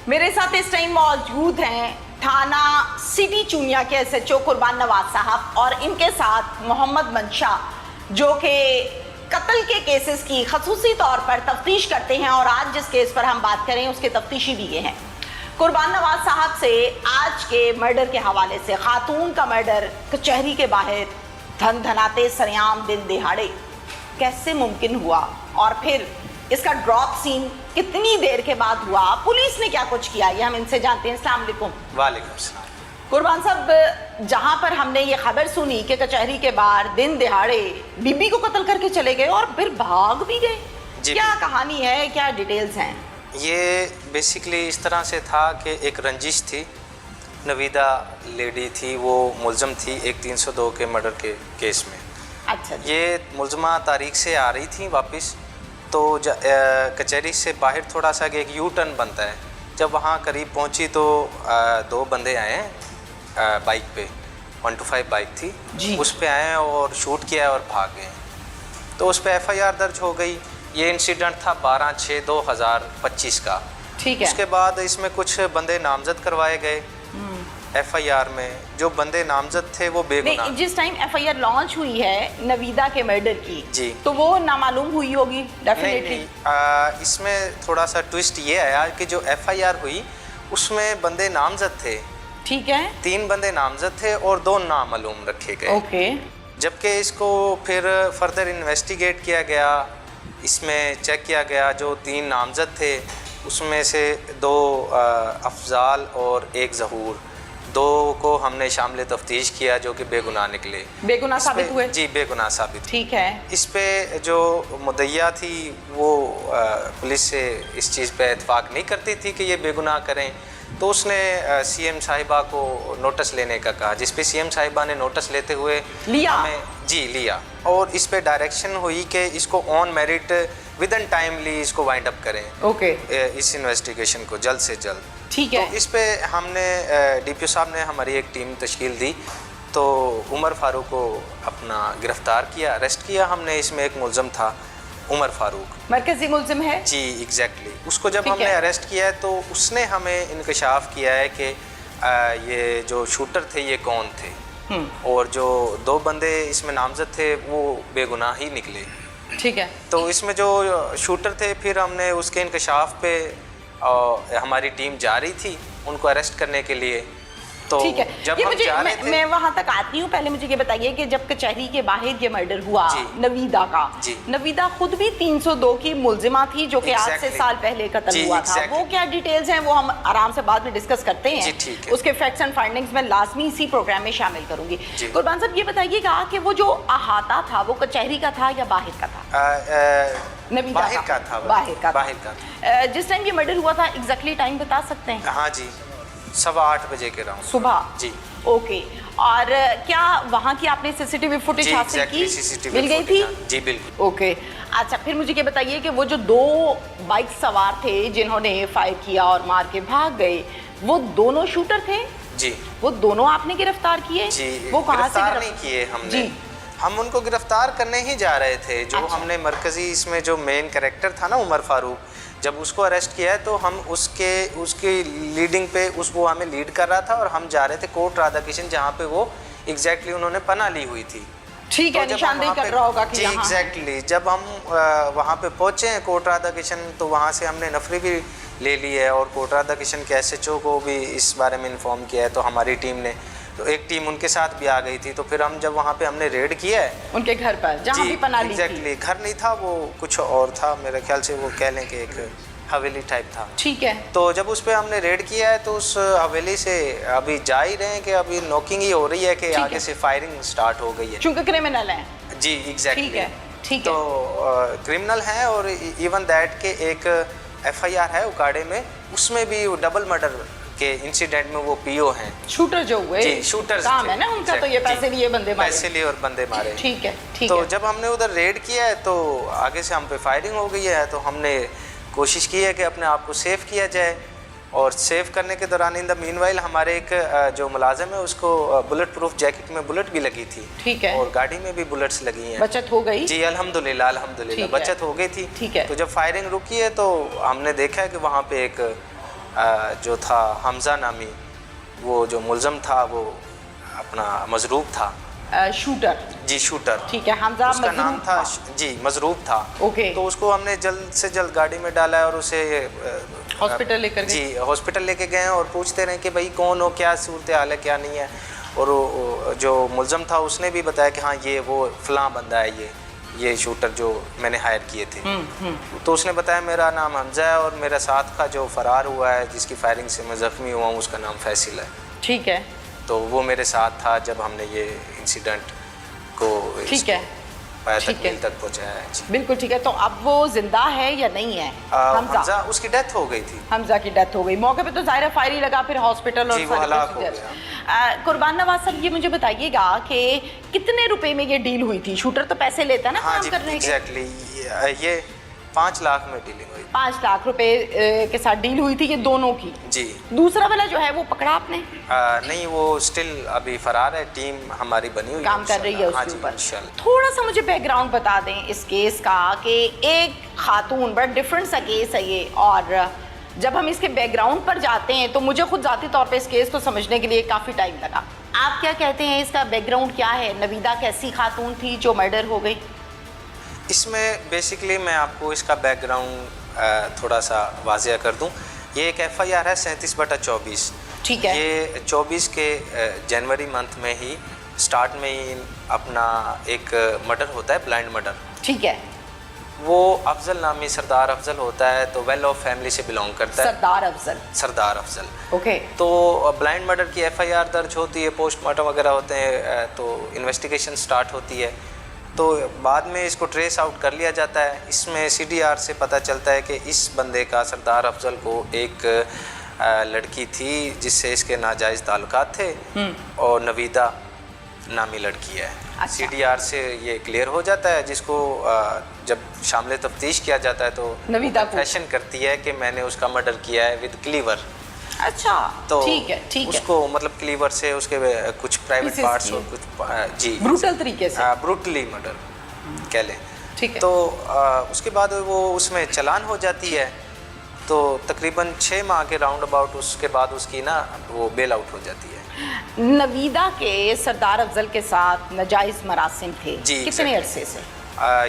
मेरे साथ इस टाइम मौजूद हैं थाना सिटी चूनिया के एसएचओ कुर्बान नवाज साहब और इनके साथ मोहम्मद मंशा, जो कि कत्ल के केसेस की खसूसी तौर पर तफ्तीश करते हैं और आज जिस केस पर हम बात करें उसके तफ्तीशी भी ये हैं। कुर्बान नवाज साहब से आज के मर्डर के हवाले से, खातून का मर्डर कचहरी के बाहर धन धनाते सरेआम दिन दिहाड़े कैसे मुमकिन हुआ और फिर इसका ड्रॉप सीन कितनी देर के बाद हुआ, पुलिस ने क्या कुछ किया, ये हम इनसे जानते हैं। अस्सलाम वालेकुम। वालेकुम सलाम। कुर्बान साहब, जहां पर हमने ये खबर सुनी कि कचहरी के बाहर दिन दिहाड़े बीबी को कत्ल करके चले गए और फिर भाग भी गए, क्या कहानी है, क्या डिटेल्स हैं? ये बेसिकली इस तरह से था कि एक रंजिश थी, नवीदा लेडी थी, वो मुलजम थी एक 302 के मर्डर के केस में। अच्छा। ये मुलजमा तारीख से आ रही थी वापस, तो कचहरी से बाहर थोड़ा सा एक यू टर्न बनता है। जब वहाँ करीब पहुँची तो दो बंदे आए हैं बाइक पे, 125 बाइक थी जी। उस पे आए और शूट किया और भाग गए। तो उस पे FIR दर्ज हो गई। ये इंसिडेंट था 12/6/2025 का। ठीक है। उसके बाद इसमें कुछ बंदे नामजद करवाए गए FIR में। जो बंदे नामजद थे वो बेगुनाह। जिस टाइम FIR लॉन्च हुई है नवीदा के मर्डर की जी, तो वो नामालूम हुई होगी डेफिनेटली। इसमें थोड़ा सा ट्विस्ट ये आया कि जो FIR हुई उसमें बंदे नामजद थे। ठीक है। 3 बंदे नामजद थे और 2 नामालूम रखे गए। ओके। जबकि इसको फिर फर्दर इन्वेस्टिगेट किया गया, इसमें चेक किया गया जो 3 नामजद थे उसमें से 2 अफजाल और 1 ज़हूर, 2 को हमने शामिल तफ्तीश किया जो कि बेगुनाह निकले। बेगुनाह साबित हुए? जी, बेगुनाह साबित। ठीक है। इस पे जो मुद्दइया थी वो पुलिस से इस चीज़ पे इत्फाक नहीं करती थी कि ये बेगुनाह करें, तो उसने CM साहिबा को नोटिस लेने का कहा, जिस पे CM साहिबा ने नोटिस लेते हुए लिया और इस पे डायरेक्शन हुई कि इसको on merit with in timely इसको वाइंड अप करें। ओके। इस इन्वेस्टिगेशन को जल्द से जल्द। ठीक है। तो इस पे हमने DPO साहब ने हमारी एक टीम तश्कील दी, तो उमर फारूक को अपना गिरफ्तार किया, अरेस्ट किया हमने। इसमें एक मुलजम था उमर फारूक, मरकजी मुलजिम है जी, एग्जैक्टली। उसको जब हमने अरेस्ट किया है तो उसने हमें इंकशाफ किया है कि ये जो शूटर थे ये कौन थे, और जो 2 बंदे इसमें नामजद थे वो बेगुनाह ही निकले। ठीक है। तो इसमें जो शूटर थे फिर हमने उसके इंकशाफ पे हमारी टीम जा रही थी उनको अरेस्ट करने के लिए। तो ठीक है। जब ये हम मुझे, जा रहे थे, मैं वहाँ तक आती हूँ, पहले मुझे ये बताइए कि जब कचहरी के बाहर ये मर्डर हुआ नवीदा का, नवीदा खुद भी 302 की मुलजिमा थी जो कि आज से साल पहले कत्ल हुआ था। वो क्या डिटेल्स हैं वो हम आराम से बाद में डिस्कस करते हैं। उसके फैक्ट्स एंड फाइंडिंग्स में लाजमी इसी प्रोग्राम में शामिल करूंगी। कुर्बान साहब, ये बताइएगा कि वो जो अहाता था वो कचहरी का था या बाहर का था? नवीदा का था। बाहर का। जिस टाइम ये मर्डर हुआ था एग्जैक्टली टाइम बता सकते हैं? हाँ जी, 7:15 बजे के राउंड सुबह जी। ओके। और क्या वहाँ की आपने CCTV फुटेज हासिल की? मिल गई थी? जी बिल्कुल। ओके। अच्छा, फिर मुझे ये बताइए कि वो जो 2 बाइक सवार थे जिन्होंने फायर किया और मार के भाग गए, वो दोनों शूटर थे? जी। वो दोनों आपने गिरफ्तार किए? जी। वो कहाँ से नहीं किए हमने? हम उनको गिरफ्तार करने ही जा रहे थे। जो हमने मरकजी इसमें जो मेन कैरेक्टर था ना उमर फारूक, जब उसको अरेस्ट किया है तो हम उसकी लीडिंग पे वो हमें लीड कर रहा था और हम जा रहे थे कोर्ट राधा किशन, जहाँ पे वो एग्जैक्टली उन्होंने पनाह ली हुई थी। ठीक है, निशानदेही कर रहा होगा कि जी एग्जैक्टली। जब हम वहाँ पे पहुँचे हैं कोर्ट राधा किशन, तो वहाँ से हमने नफरी भी ले ली है और कोर्ट राधा किशन के SHO को भी इस बारे में इन्फॉर्म किया है। तो हमारी टीम ने, तो एक टीम उनके साथ भी आ गई थी। तो फिर हम जब वहाँ पे हमने रेड किया है उनके घर पर जहाँ भी पनाह ली थी। एग्जैक्टली, घर नहीं था वो, कुछ और था मेरे ख्याल से, वो कह लें कि एक हवेली टाइप था। ठीक है। तो जब उस पर हमने रेड किया है तो उस हवेली से अभी जा ही रहे हैं कि अभी नॉकिंग ही हो रही है कि आगे से फायरिंग स्टार्ट हो गई है, चूंकि क्रिमिनल हैं। जी एग्जैक्टली। ठीक है, ठीक है। तो क्रिमिनल हैं और इवन दैट के एक FIR है उकाड़े में, उसमें भी डबल मर्डर के इंसिडेंट में वो PO हैं। शूटर जो हुए, जी शूटर काम है ना उनका, तो ये पैसे लिए बंदे मारे। पैसे लिए और बंदे मारे। ठीक है, ठीक तो है। जब हमने उधर रेड किया है तो आगे से हम पे फायरिंग हो गई है। तो हमने कोशिश की है कि अपने आप को सेव किया जाए, और सेव करने के दौरान इन द मीनवाइल हमारे एक जो मुलाजिम है उसको बुलेट प्रूफ जैकेट में बुलेट भी लगी थी। ठीक है। और गाड़ी में भी बुलेट्स लगी हैं। बचत हो गई? जी अल्हम्दुलिल्लाह, अल्हम्दुलिल्लाह बचत हो गई थी। ठीक है। तो जब फायरिंग रुकी है तो हमने देखा है कि वहाँ पे एक जो था हमज़ा नामी, वो जो मुलज़म था वो अपना मजरूब था, शूटर। जी शूटर, ठीक है, हमजा उसका नाम था जी मजरूब था। ओके। तो उसको हमने जल्द से जल्द गाड़ी में डाला है और उसे हॉस्पिटल लेकर गए। जी हॉस्पिटल लेके गए और पूछते रहे कि भाई कौन हो, क्या सूरत हाल है, क्या नहीं है। और जो मुलज़म था उसने भी बताया कि हाँ ये वो फ़लाँ बंदा है, ये शूटर जो मैंने हायर किए थे। तो उसने बताया मेरा नाम हमज़ा है और मेरा साथ का जो फ़रार हुआ है, जिसकी फायरिंग से मैं ज़ख्मी हुआ हूँ, उसका नाम फैसिल है। ठीक है। तो वो मेरे साथ था जब हमने ये इंसिडेंट को ठीक है तकमील तक पहुँचाया है। बिल्कुल ठीक है। तो अब वो जिंदा है या नहीं है? हमज़ा उसकी डेथ हो गई थी। हमज़ा की डेथ हो गई मौके पे, तो ज़ाहिर फायर ही लगा, फिर हॉस्पिटल और हलाक हो गया। कुर्बान नवाज साहब, ये मुझे बताइएगा कि कितने रुपए में ये डील हुई थी? शूटर तो पैसे लेता है ना काम करने के। एग्जैक्टली, ये 5 लाख में डीलिंग हुई। 5 लाख रुपए के साथ डील हुई थी ये दोनों की। जी। दूसरा वाला जो है वो पकड़ा आपने? नहीं, वो स्टिल अभी फरार है। टीम हमारी बनी हुई काम कर रही है उसके ऊपर। थोड़ा सा मुझे बैकग्राउंड बता दें इस केस का कि एक खातून, बड़ा डिफरेंट सा केस है ये, और जब हम इसके बैकग्राउंड पर जाते हैं तो मुझे खुद ज़ाती तौर पे इस केस को समझने के लिए काफ़ी टाइम लगा। आप क्या कहते हैं, इसका बैकग्राउंड क्या है? नवीदा कैसी खातून थी जो मर्डर हो गई? इसमें बेसिकली मैं आपको इसका बैकग्राउंड थोड़ा सा वाज़िया कर दूं। ये एक FIR है 37/24। ठीक है। ये 24 के जनवरी मंथ में ही स्टार्ट में ही अपना एक मर्डर होता है, ब्लाइंड मर्डर। ठीक है। वो अफजल नामी सरदार अफजल होता है, तो वेल ऑफ फैमिली से बिलोंग करता है। सरदार अफजल। ओके। तो ब्लाइंड मर्डर की FIR दर्ज होती है, पोस्टमार्टम वगैरह होते हैं, तो इन्वेस्टिगेशन स्टार्ट होती है। तो बाद में इसको ट्रेस आउट कर लिया जाता है। इसमें CDR से पता चलता है कि इस बंदे का, सरदार अफजल को, एक लड़की थी जिससे इसके नाजायज़ ताल्लुकात थे, और नवीदा नामी लड़की है। अच्छा। CDR से ये क्लियर हो जाता है, जिसको जब शामिल तफ्तीश किया जाता है तो नवीदा कन्फेशन करती है कि मैंने उसका मर्डर किया है विद क्लीवर। अच्छा, तो ठीक है, ठीक है। उसको मतलब क्लीवर से उसके कुछ प्राइवेट पार्ट्स और कुछ जी ब्रूटल तरीके से, ब्रूटली मर्डर कह लें। ठीक है। तो उसके बाद वो उसमें चलान हो जाती है। तो तकरीबन 6 माह के राउंड अबाउट उसके बाद उसकी ना वो बेल आउट हो जाती है। नवीदा के सरदार अफजल के साथ नाजायज़ मरासिम थे जी, कितने अरसे से?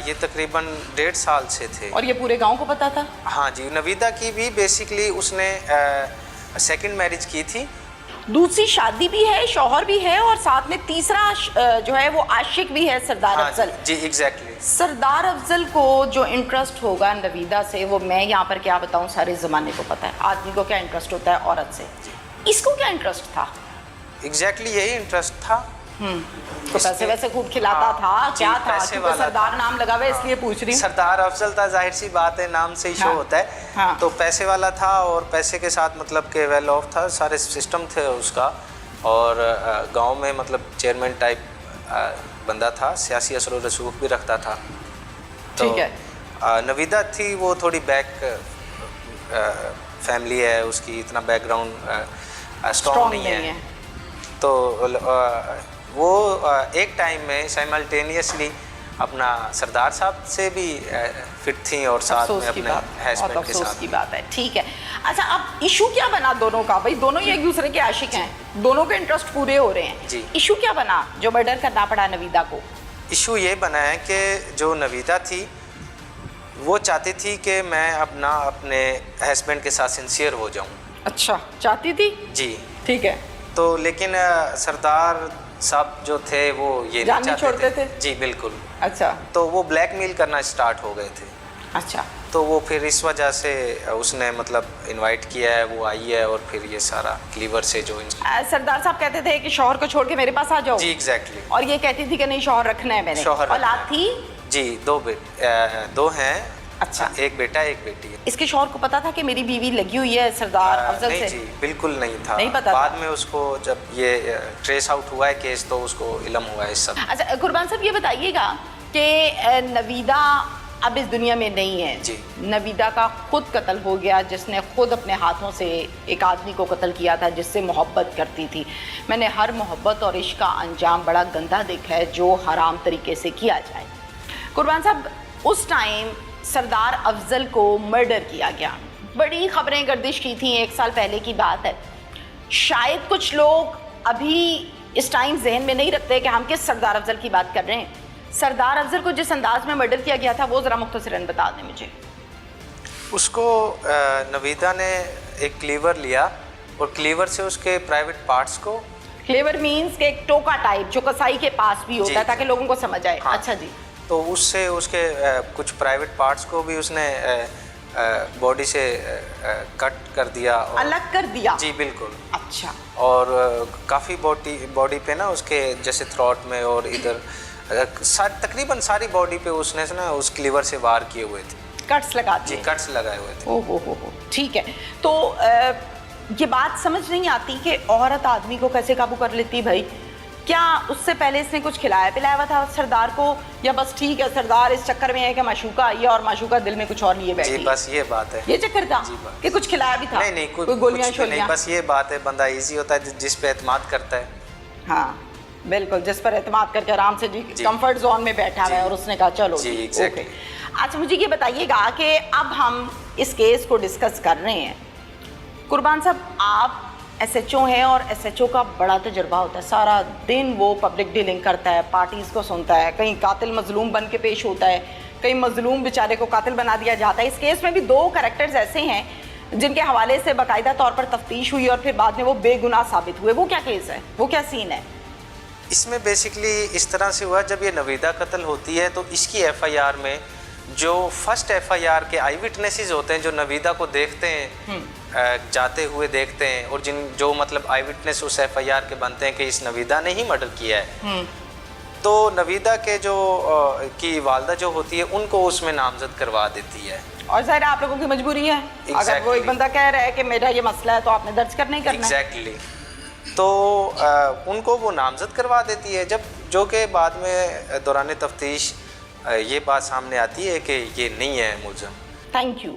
ये तकरीबन 1.5 साल से थे। और ये पूरे गांव को पता था? हाँ जी। नवीदा की भी बेसिकली उसने सेकंड मैरिज की थी। दूसरी शादी भी है, शौहर भी है, और साथ में तीसरा जो है वो आशिक भी है सरदार अफजल। जी एग्जैक्टली। सरदार अफजल को जो इंटरेस्ट होगा नवीदा से, वो मैं यहाँ पर क्या बताऊँ, सारे ज़माने को पता है। आदमी को क्या इंटरेस्ट होता है औरत से, इसको क्या इंटरेस्ट था? एग्जैक्टली यही इंटरेस्ट था। तो पैसे वैसे खूब खिलाता था, क्या था? क्योंकि सरदार नाम लगा हुआ है इसलिए पूछ रही हूँ। सरदार अफजल था, जाहिर सी बात है, नाम से ही शो होता है। तो पैसे वाला था, और पैसे के साथ मतलब के वेल ऑफ था, सारे सिस्टम थे उसका। और गांव में मतलब चेयरमैन टाइप बंदा था, सियासी असर और रसूख भी रखता था। तो ठीक है। नवीदा थी, वो थोड़ी बैक फैमिली है उसकी, इतना बैकग्राउंड स्ट्रॉन्ग नहीं है। तो वो एक टाइम में साइमल्टेनियसली अपना सरदार साहब से भी फिट थी, और साथ में अपने हस्बैंड के साथ। की बात है। ठीक है। अच्छा, अब इशू क्या बना दोनों का? भाई दोनों ही एक दूसरे के आशिक हैं, दोनों के इंटरेस्ट पूरे हो रहे हैं जी। इशू क्या बना जो मर्डर करना पड़ा नवीदा को? इशू ये बना है कि जो नवीदा थी वो चाहती थी कि मैं अपने हस्बैंड के साथ सिंसियर हो जाऊं। अच्छा, चाहती थी जी। ठीक है। तो लेकिन सरदार साहब जो थे वो ये नहीं छोड़ते थे। जी बिल्कुल। अच्छा। तो वो ब्लैकमेल करना स्टार्ट हो गए थे। अच्छा। तो वो फिर इस वजह से उसने मतलब इनवाइट किया है, वो आई है, और फिर ये सारा क्लीवर से जो सरदार साहब कहते थे कि शौहर को छोड़ के मेरे पास आ जाओ। जी एग्जैक्टली। और ये कहती थी कि नहीं, शौहर रखना है मैंने। औलाद थी? जी, 2 हैं। अच्छा। एक बेटा एक बेटी है। इसके शौहर को पता था कि मेरी बीवी लगी हुई है सरदार अफजल से? नहीं जी, बिल्कुल नहीं था। नहीं पता बाद था। में उसको जब ये ट्रेस आउट हुआ है केस, तो उसको इल्म हुआ है इस सब। अच्छा कुर्बान साहब, ये बताइएगा कि नवीदा अब इस दुनिया में नहीं है जी। नवीदा का खुद कत्ल हो गया, जिसने खुद अपने हाथों से एक आदमी को कत्ल किया था जिससे मोहब्बत करती थी। मैंने हर मोहब्बत और इश्क का अंजाम बड़ा गंदा देखा है जो हराम तरीके से किया जाए। कुर्बान साहब, उस टाइम सरदार अफजल को मर्डर किया गया, बड़ी खबरें गर्दिश की थी, 1 साल पहले की बात है। शायद कुछ लोग अभी इस टाइम जहन में नहीं रखते कि हम किस सरदार अफजल की बात कर रहे हैं। सरदार अफजल को जिस अंदाज में मर्डर किया गया था वो ज़रा मुख्तसरन बता दें मुझे। उसको नवीदा ने एक क्लीवर लिया और क्लीवर से उसके प्राइवेट पार्ट्स को, क्लेवर मीन्स के एक टोका टाइप जो कसाई के पास भी होता है ताकि लोगों को समझ आए। हाँ। अच्छा जी। तो उससे उसके कुछ प्राइवेट पार्ट्स को भी उसने बॉडी से कट कर दिया और अलग कर दिया। जी बिल्कुल। अच्छा। और काफ़ी बॉडी पे ना उसके जैसे थ्रॉट में और इधर तकरीबन सारी बॉडी पे उसने ना उस क्लीवर से वार किए हुए थे, कट्स लगा जी दिए। कट्स लगाए हुए थे। ओहो हो, ठीक है। तो ये बात समझ नहीं आती कि औरत आदमी को कैसे काबू कर लेती भाई। क्या उससे पहले इसने कुछ खिलाया पिलाया हुआ था सरदार को, या बस ठीक है सरदार इस चक्कर में है कि माशूका आई है और माशूका दिल में कुछ और लिए बैठी? जी बस ये बात है, ये चक्कर था कि कुछ खिलाया भी था? नहीं कोई गोलियां कुछ नहीं, शोलियां? बस ये बात है, बंदा इजी होता है जिस पे एतमाद करता है। हाँ बिल्कुल, जिस पर एतमाद करके आराम से जी कंफर्ट जोन में बैठा हुआ है और उसने कहा चलो जी ओके। एग्जैक्टली। अच्छा मुझे ये बताइएगा कि अब हम इस केस को डिस्कस कर रहे हैं। कुर्बान साहब आप SHO हैं और SHO का बड़ा तजुर्बा होता है, सारा दिन वो पब्लिक डीलिंग करता है, पार्टीज़ को सुनता है, कहीं कातिल मजलूम बन के पेश होता है, कहीं मजलूम बेचारे को कातिल बना दिया जाता है। इस केस में भी 2 कैरेक्टर्स ऐसे हैं जिनके हवाले से बाकायदा तौर पर तफ्तीश हुई और फिर बाद में वो बेगुनाह साबित हुए। वो क्या केस है, वो क्या सीन है? इसमें बेसिकली इस तरह से हुआ, जब ये नवीदा कत्ल होती है तो इसकी FIR में जो फर्स्ट FIR के आई विटनेसेस होते हैं जो नवीदा को देखते हैं, जाते हुए देखते हैं, और जो मतलब आई विटनेस उस FIR के बनते हैं कि इस नवीदा ने ही मर्डर किया है, तो नवीदा के जो की वालदा जो होती है उनको उसमें नामजद करवा देती है। और ज़ाहिर आप लोगों की मजबूरी है। अगर वो एक बंदा कह रहा है कि मेरा ये मसला है तो आपने दर्ज करना ही करना है। एग्जैक्टली। तो उनको वो नामजद करवा देती है, जब जो कि बाद में दौरान तफ्तीश ये बात सामने आती है कि ये नहीं है मुलज़म। Thank you.